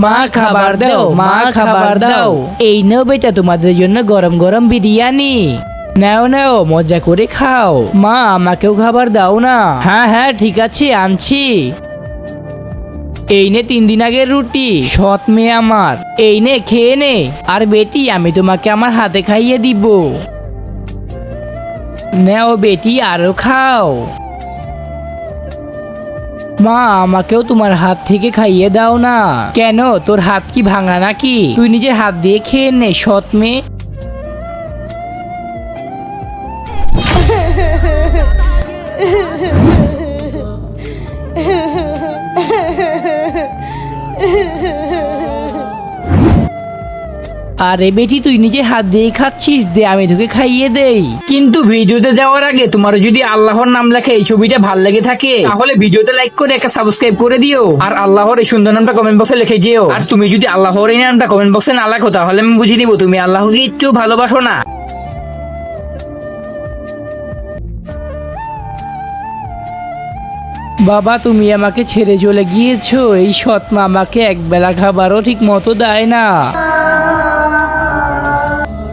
মা খাবার দাও, মা খাবার দাও। এই নাও বেটা তোমাদের জন্য গরম গরম বিরিয়ানি। নাও নাও মজা করে খাও। মা আমাকেও খাবার দাও না। হ্যাঁ হ্যাঁ ঠিক আছে আনছি। এই নে 3 দিন আগের রুটি, সৎ মেয়ে আমার। এই নে খেয়ে নে। আর বেটি আমি তোমাকে আমার হাতে খাইয়ে দিব। নাও বেটি আরো খাও। মা আমাকেও তোমার হাত থেকে খাইয়ে দাও না। কেন তোর হাত কি ভাঙা নাকি? তুই নিজের হাত দিয়ে খেয়ে নে সৎ মেয়ে। আরে বেটি তুই নিজে হাত দিয়ে খাচ্ছিস, দে আমি তোকে খাইয়ে দেই। কিন্তু ভিডিওতে যাওয়ার আগে তোমার যদি আল্লাহর নাম লেখা এই ছবিটা ভাল লেগে থাকে তাহলে ভিডিওতে লাইক করে একটা সাবস্ক্রাইব করে দিও। আর আল্লাহর এই সুন্দর নামটা কমেন্ট বক্সে লিখে যেও। আর তুমি যদি আল্লাহর এই নামটা কমেন্ট বক্সে না লেখো তাহলে আমি বুঝে নিব তুমি আল্লাহকে একটু ভালোবাসো না। বাবা তুমি আমাকে ছেড়ে চলে গিয়েছো, এই সৎ মা আমাকে একবেলা খাবারও ঠিক মতো দেয় না।